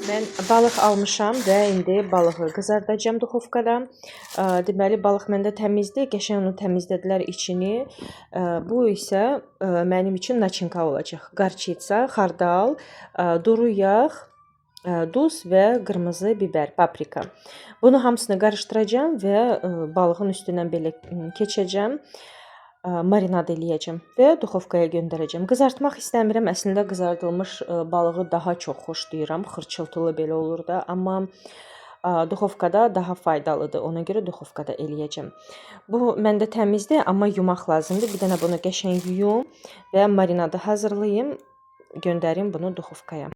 Mən balıq almışam və indi balığı qızardacağam duxovkada. Deməli, balıq məndə təmizdir, qəşəng onu təmizlədilər içini. Bu isə mənim üçün naçinka olacaq. Qarçitsa, xardal, duru yağ, duz və qırmızı biber, paprika. Bunu hamısını qarışdıracağam və balığın üstündən belə keçəcəm. Marinad eləyəcəm və duxovkaya göndərəcəm. Qızartmaq istəmirəm. Əslində qızardılmış balığı daha çox xoşlayıram. Xırçıltılı belə olur da, amma duxovkada daha faydalıdır. Ona görə duxovkada eləyəcəm. Bu məndə təmizdir, amma yumaq lazımdır. Bir dənə bunu qəşəng yuyum və marinadı hazırlayım, göndərim bunu duxovkaya.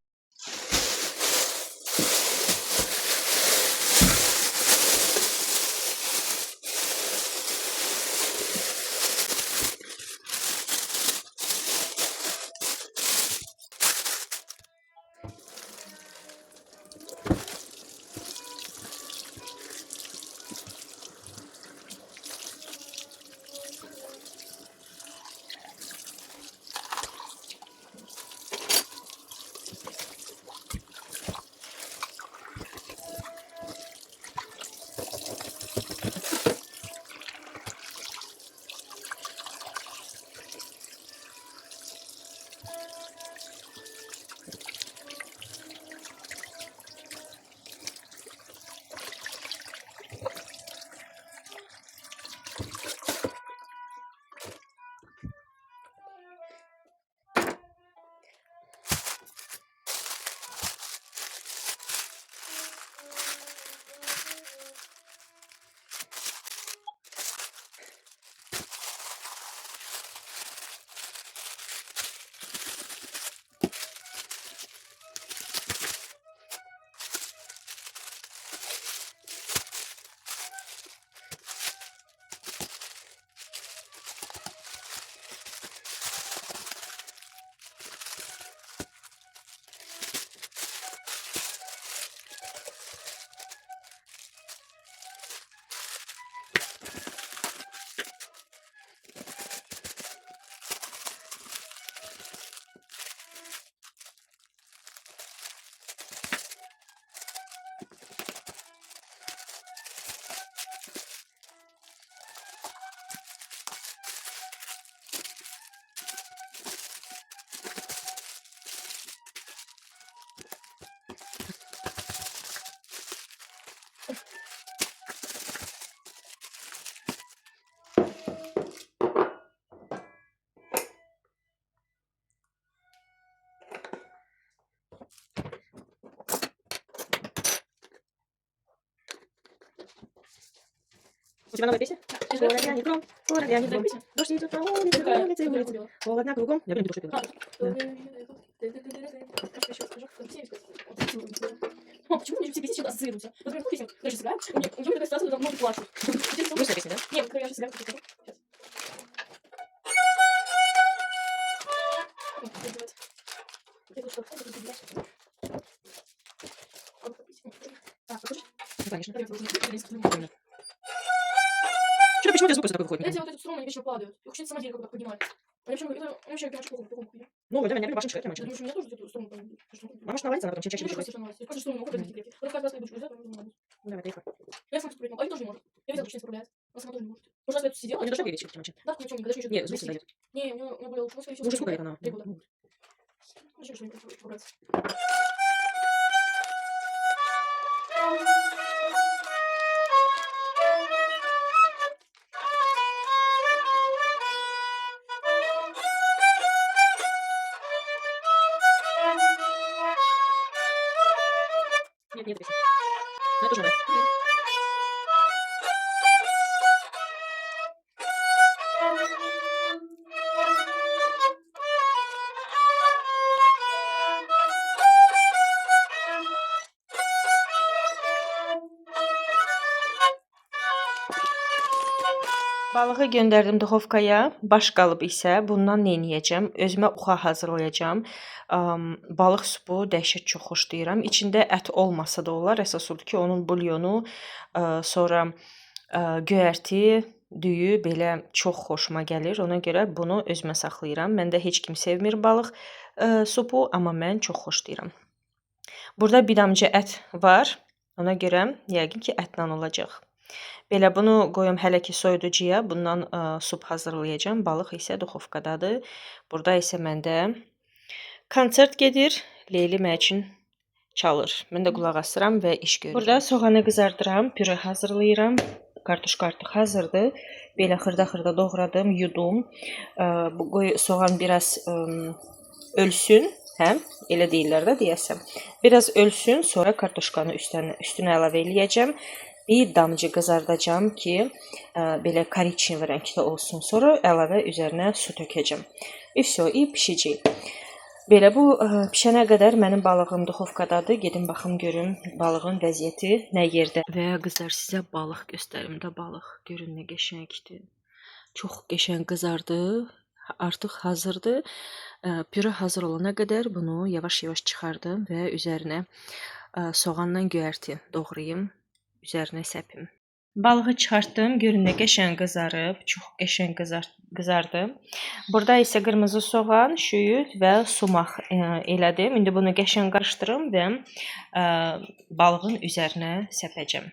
У тебя новая песня? Скоро грянет гром, скоро грянет гром. Дождь идет на улице, холодно кругом. Я прям не буду, что Почему мне все песни что-то ассоциируются? Вот, например, песня, даже сыграем, у меня такая ситуация, когда много плачу. Грустная песня, да? Нет, я сейчас сыграю, сейчас. Это что? Ну, конечно. Правильно. Что, почему у тебя звук такой выходит? Эти вот эти струны, они вечно падают. Я хочу самодельно как-то поднимать. А я вообще понимаю, что плохо купить. Ну, для меня любашен человек, Я думаю, что у меня тоже эти струны там. А может навалиться, она потом чем чаще Мне будет. кажется, что навалится. Кажется, что у меня опыт этих Вот каждый раз, когда я буду взять, Ну, давай, поехали. я сам справляю. А он тоже не может. Я видела, что не справляется. Он сама тоже не может. Может, раз я тут сидела, Не должна вылечить, чем чем. да, включённый, когда еще Нет, звук создает. Не, у меня болел, ну, скорее всего, Ну, уже сколько это она? 3 года. Ну, еще что-нибудь убраться. Нет, нет, песня. Ну, это уже новая. Balığı göndərdim duxovkaya. Baş qalıb isə bundan nə edəcəm? Özümə uxa hazırlayacağam. Balıq supu dəhşət çox xoşlayıram. İçində ət olmasa da olar. Əsas odur ki, onun bulyonu, sonra göyərti, düyü belə çox xoşuma gəlir. Ona görə bunu özümə saxlayıram. Məndə heç kim sevmir balıq supu, amma mən çox xoşlayıram. Burada bir damcı ət var. Ona görə yəqin ki, ətlə olacaq. Belə bunu qoyum hələ ki soyuducuya. Bundan sup hazırlayacağam. Balıq isə duxovkadadır. Burada isə məndə konsert gedir. Leyli mənim üçün çalır. Mən də qulaq asıram və iş görürəm. Burada soğanı qızardıram, püre hazırlayıram. Kartuşka artıq hazırdır. Belə xırda-xırda doğradım, yudum. Bu soğan biraz ölsün, hə? Elə deyirlər də deyəsəm. Biraz ölsün, sonra kartuşkanı üstünə əlavə eləyəcəm. Bir damcı qızardacağım ki, belə korичневый rəngdə olsun. Sonra əlavə üzərinə su tökəcəm. Всё, и pişəcək. Belə bu pişənə qədər mənim balığım duxovkadadır. Gedim baxım görüm balığın vəziyyəti nə yerdə. Və qızlar sizə balıq göstərim də balıq. Görün nə qəşəngdir. Çox qəşəng qızardı. Artıq hazırdır. Püre hazır olana qədər bunu yavaş-yavaş çıxardım və üzərinə soğanla göyərti doğrayım. Üzərinə səpim. Balığı çıxartdım. Görün nə qəşəng qızarıb. Çox qəşəng qızardı. Burada isə qırmızı soğan, şüyüd və sumaq elədim. İndi bunu qəşəng qarışdırım və balığın üzərinə səpəcəm.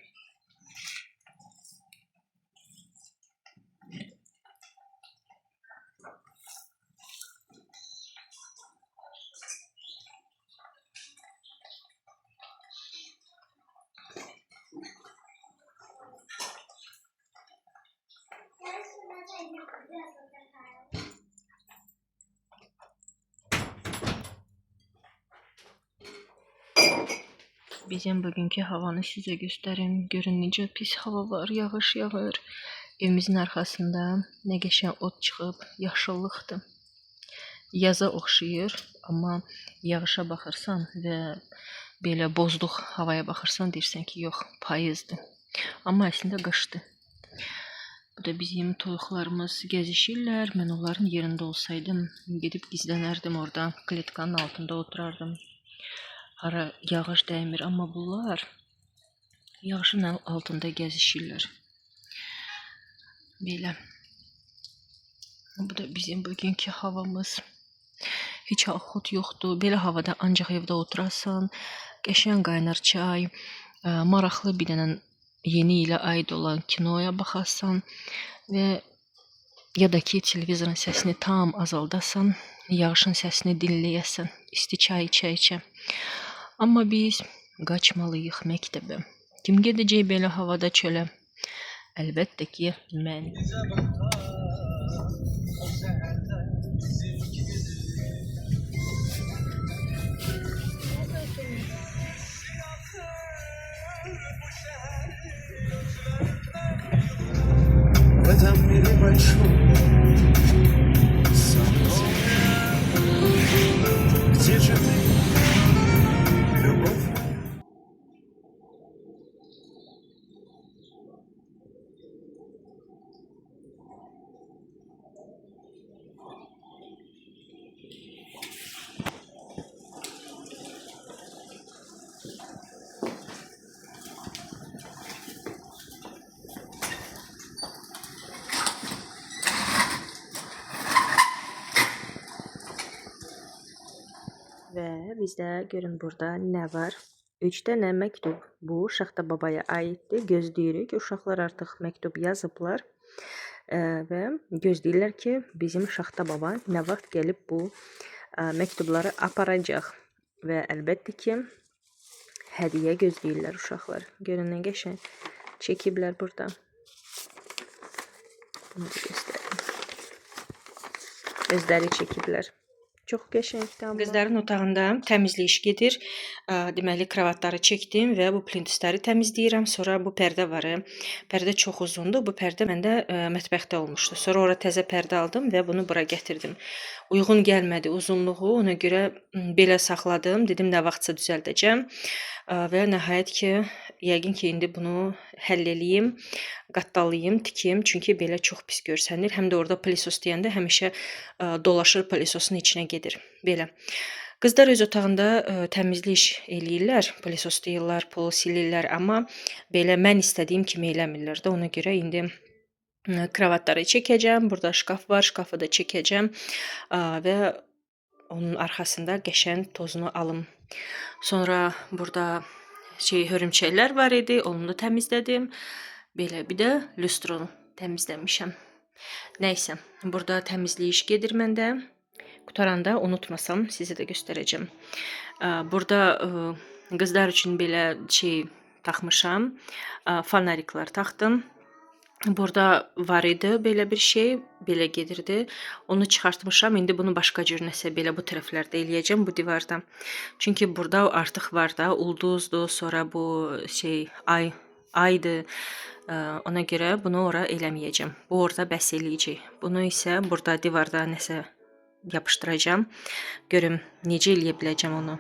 Bizim bugünkü havanı sizə göstərim. Görün necə pis hava var, yağış yağır. Evimizin arxasında nə qəşəng ot çıxıb, yaşıllıqdır. Yaza oxşayır, amma yağışa baxırsan və belə bozduq havaya baxırsan deyirsən ki, yox, payızdır. Amma əslində qışdır. Bu da bizim toyuqlarımız gəzişirlər. Mən onların yerində olsaydım, gedib gizlənərdim orada, kletkanın altında oturardım. Hara yağış dəymir, amma bunlar yağışın altında gəzişirlər. Belə. Bu da bizim bugünkü havamız. Heç axot yoxdur. Belə havada ancaq evdə oturasan, qəşəng qaynar çay, maraqlı bir dənə yeni ilə aid olan kinoya baxasan və ya da ki televizorun səsini tam azaldasan, yağışın səsini dinləyəsən, isti çay içə-içə. Amma biz qaçmalıyıq məktəbə. Kim gedəcək belə havada çölə? Əlbəttə ki, mən. В этом мире большом, где же ты, любовь? Və bizdə görün burada nə var? 3 dənə məktub. Bu Şaxta babaya aiddir. Gözləyirik. Uşaqlar artıq məktub yazıblar və gözləyirlər ki, bizim Şaxta baba nə vaxt gəlib bu məktubları aparacaq. Və əlbəttə ki, hədiyyə gözləyirlər uşaqlar. Görün nə qəşəng çəkiblər burada. Bunu da göstərim. Özləri çəkiblər. Çox qəşəngdir. Qızların otağında təmizlik iş gedir. Deməli, kravatları çəkdim və bu plintusları təmizləyirəm. Sonra bu pərdə var. Pərdə çox uzundur. Bu pərdə məndə mətbəxdə olmuşdu. Sonra ora təzə pərdə aldım və bunu bura gətirdim. Uyğun gəlmədi uzunluğu. Ona görə belə saxladım. Dedim, nə vaxtsa düzəldəcəm. Və nəhayət ki, yəqin ki, indi bunu həll eləyim, qatdalayım, tikim. Çünki belə çox pis görsənir. Həm də orada pilisos deyəndə həmişə dolaşır pilisosun içinə gedir. Belə. Qızlar öz otağında təmizlik iş eləyirlər, pilisoslayırlar, pulu silirlər, amma belə mən istədiyim kimi eləmirlər də. Ona görə indi kravatları çəkəcəm. Burada şkaf var, şkafı da çəkəcəm və onun arxasında qəşəng tozunu alım. Sonra burada hörümçəklər var idi, onu da təmizlədim. Belə bir də lüstronu təmizləmişəm. Nəysə, burada təmizlik iş gedir məndə. Qutaranda unutmasam sizə də göstərəcəm. Burada qızlar üçün belə taxmışam. Fanariklar taxdım. Burada var idi belə bir şey, belə gedirdi. Onu çıxartmışam. İndi bunu başqa cür nəsə belə bu tərəflərdə eləyəcəm bu divarda. Çünki burada artıq var da ulduzdur, sonra bu aydır. Ona görə bunu ora eləməyəcəm. Bu orada bəs eləyəcək. Bunu isə burada divarda nəsə yapışdıracağam. Görüm necə eləyə biləcəm onu.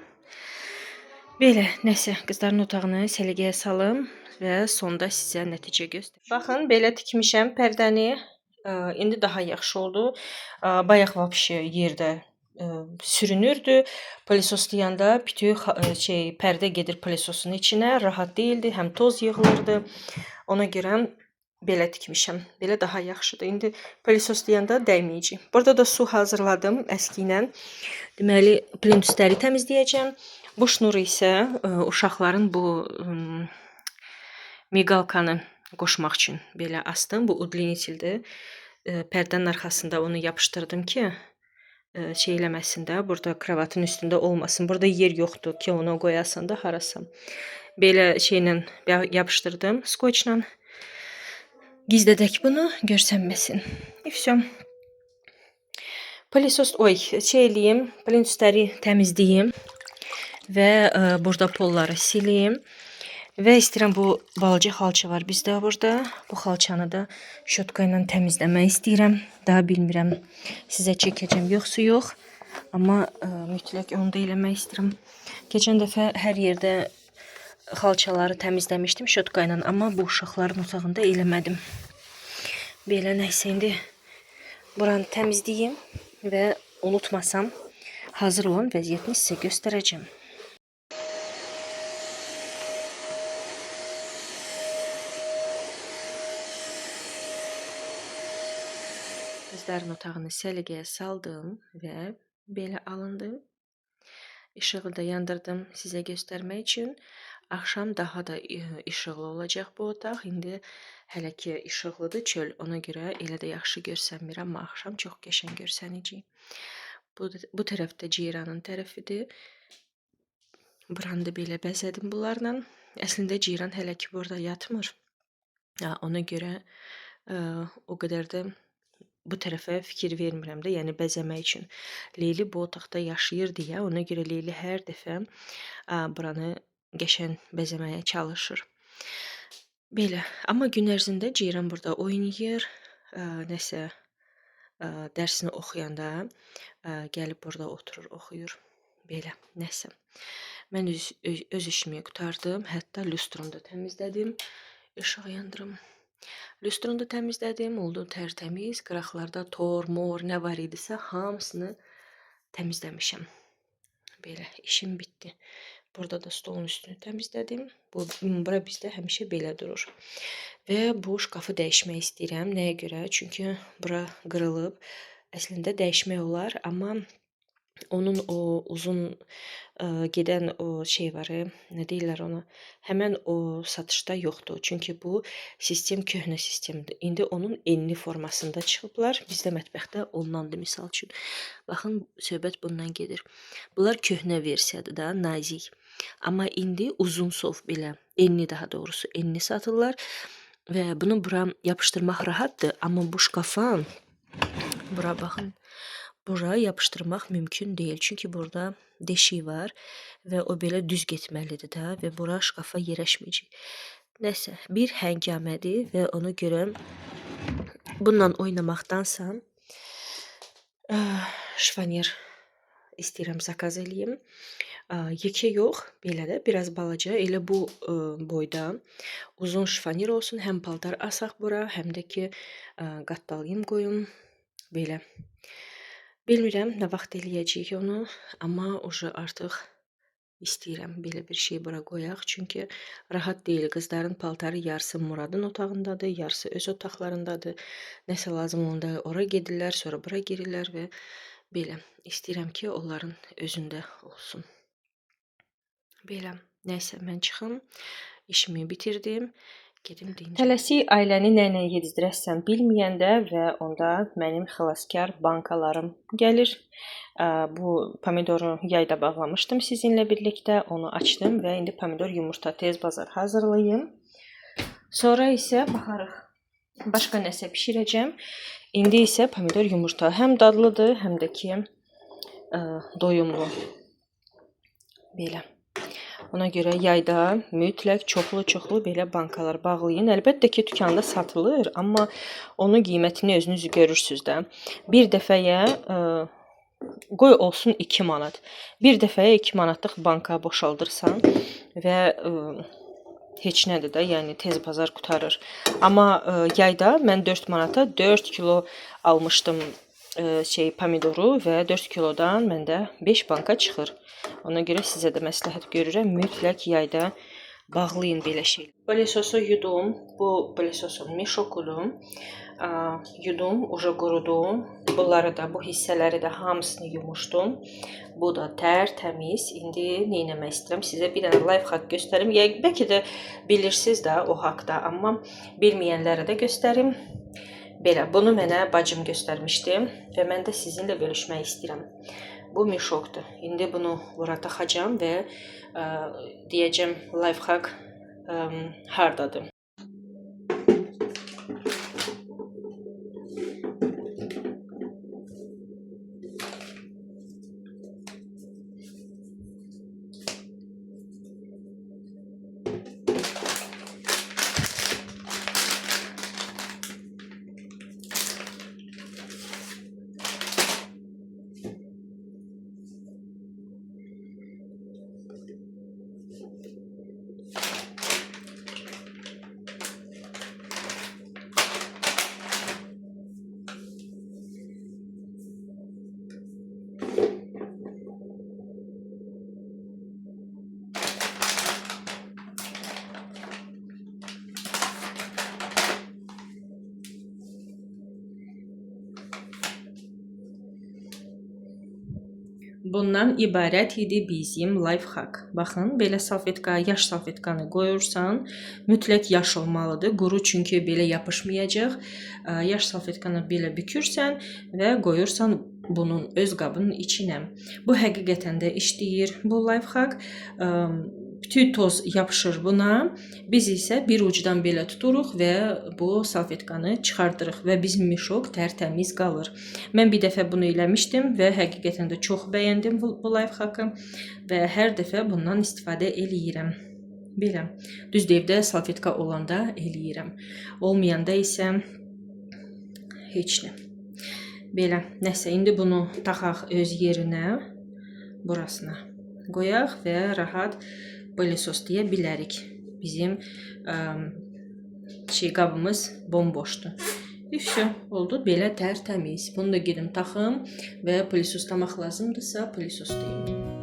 Belə, nəsə qızların otağını səliqəyə salım və sonda sizə nəticə göstərəcəm. Baxın, belə tikmişəm pərdəni. İndi daha yaxşı oldu. Bayaq vəbşi yerdə sürünürdü. Pılesoslayanda bütün pərdə gedir pılesosun içinə. Rahat deyildi, həm toz yığılırdı. Ona görə belə tikmişəm. Belə daha yaxşıdır. İndi pılesoslayanda dəyməyəcək. Burada da su hazırladım əski ilə. Deməli, plintüsləri təmizləyəcəm. Bu şnuru isə uşaqların bu miqalkanı qoşmaq üçün belə astım. Bu udlenitildir. Pərdənin arxasında onu yapışdırdım ki, eləməsin də, burada kravatın üstündə olmasın. Burada yer yoxdur ki, onu qoyasan da harasa. Belə şeylə yapışdırdım, skoçla. Gizlədək bunu, görsənməsin. Vəsə. Pılesos, eləyim, plintüsləri təmizləyim və burada polları sileyim. Və istəyirəm bu balaca xalça var bizdə burada. Bu xalçanı da şotka ilə təmizləmək istəyirəm. Daha bilmirəm sizə çəkəcəm yoxsa yox. Amma mütləq onu da eləmək istəyirəm. Keçən dəfə hər yerdə xalçaları təmizləmişdim şotka ilə, amma bu uşaqların otağında eləmədim. Belə nəysə indi buranı təmizləyim və unutmasam hazır olan vəziyyətini sizə göstərəcəm. Qızların otağını səliqəyə saldım və belə alındı. İşığı da yandırdım sizə göstərmək üçün. Axşam daha da işıqlı olacaq bu otaq. İndi hələ ki işıqlıdır çöl. Ona görə elə də yaxşı görsənmir, amma axşam çox qəşəng görsənəcək. Bu tərəfdə Ceyranın tərəfidir. Buranı da belə bəzədim bunlarla. Əslində Ceyran hələ ki burada yatmır. Ona görə o qədər də bu tərəfə fikir vermirəm də, yəni bəzəmək üçün. Leyli bu otaqda yaşayır deyə, ona görə Leyli hər dəfə buranı qəşəng bəzəməyə çalışır. Belə, amma gün ərzində Ceyran burada oynayır, nəsə dərsini oxuyanda gəlib burada oturur, oxuyur. Belə, nəsə. Mən öz işimi qutardım, hətta lüstronu da təmizlədim, işıq yandırım. Lüstronu da təmizlədim, oldu tərtəmiz, qıraqlarda tor, mor, nə var idisə hamısını təmizləmişəm. Belə, işim bitdi. Burada da stolun üstünü təmizlədim. Bura bizdə həmişə belə durur. Və bu şkafı dəyişmək istəyirəm. Nəyə görə? Çünki bura qırılıb. Əslində dəyişmək olar, amma onun o uzun gedən o var, nə deyirlər ona? Həmən o satışda yoxdur. Çünki bu sistem köhnə sistemdir. İndi onun enli formasında çıxıblar. Bizdə mətbəxdə ondandır misal üçün. Baxın, söhbət bundan gedir. Bunlar köhnə versiyadır da, nazik. Amma indi uzun sov belə, enli daha doğrusu, enli satırlar. Və bunu bura yapışdırmaq rahatdır. Amma bu şkafa, bura baxın, bura yapışdırmaq mümkün deyil. Çünki burada deşik var və o belə düz getməlidir də və bura şkafa yerləşməyəcək. Nəsə, bir həngamədir və ona görə bununla oynamaqdansa şifonyer istəyirəm zakaz eləyim. Yekə yox, belə də biraz balaca, elə bu boyda uzun şifonyer olsun. Həm paltar asaq bura, həm də ki qattalayım qoyum. Belə. Bilmirəm nə vaxt eləyəcəyik onu, amma artıq istəyirəm belə bir şey bura qoyaq. Çünki rahat deyil. Qızların paltarı yarısı Muradın otağındadır, yarısı öz otaqlarındadır. Nəsə lazım onda ora gedirlər, sonra bura girirlər və belə. İstəyirəm ki, onların özündə olsun. Belə, nəysə mən çıxım, işimi bitirdim, gedim dincəlim. Tələsik ailəni nə ilə yedizdirəsən bilməyəndə və onda mənim xilaskar bankalarım gəlir. Bu pomidoru yayda bağlamışdım sizinlə birlikdə, onu açdım və indi pomidor yumurta tez bazar hazırlayım. Sonra isə baxarıq. Başqa nəsə bişirəcəm. İndi isə pomidor yumurta həm dadlıdır, həm də ki doyumlu. Belə. Ona görə yayda mütləq çoxlu belə bankalar bağlayın. Əlbəttə ki, dükanda satılır, amma onun qiymətini özünüz görürsüz də. Bir dəfəyə qoy olsun 2 manat. Bir dəfəyə 2 manatlıq banka boşaldırsan və heç nədir də, yəni tez bazar qurtarır. Amma yayda mən 4 manata 4 kilo almışdım pomidoru və 4 kilodan məndə 5 banka çıxır. Ona görə sizə də məsləhət görürəm, mütləq yayda bağlayın belə şey. Pilisosu yudum, bu pilisosun mişokulu yudum, uca qurudum. Bunları da, bu hissələri də hamısını yumuşdum. Bu da tərtəmiz. İndi nə etmək istəyirəm? Sizə bir dənə life hack göstərim. Bəlkə də bilirsiniz də o haqda, amma bilməyənlərə də göstərim. Belə, bunu mənə bacım göstərmişdi və mən də sizinlə bölüşmək istəyirəm. Bu mişokdur. İndi bunu bura taxacam və deyəcəm life hack hardadır. Bundan ibarət idi bizim life hack. Baxın, belə salfetka, yaş salfetkanı qoyursan, mütləq yaş olmalıdır. Quru çünki belə yapışmayacaq. Yaş salfetkanı belə bükürsən və qoyursan bunun öz qabının içinə. Bu həqiqətən də işləyir. Bu life hack bütün toz yapışır buna. Biz isə bir ucdan belə tuturuq və bu salfetkanı çıxardırıq və bizim mişok tərtəmiz qalır. Mən bir dəfə bunu eləmişdim və həqiqətən də çox bəyəndim bu life hackı və hər dəfə bundan istifadə eləyirəm. Belə, düzdür, evdə salfetka olanda eləyirəm. Olmayanda isə heç nə. Belə, nəsə, indi bunu taxaq öz yerinə, burasına qoyaq və rahat pilisoslaya bilərik. Bizim qabımız bomboşdur. Üfşü, oldu belə tərtəmiz. Bunu da gedim taxım və pilisoslamaq lazımdırsa pilisoslayım.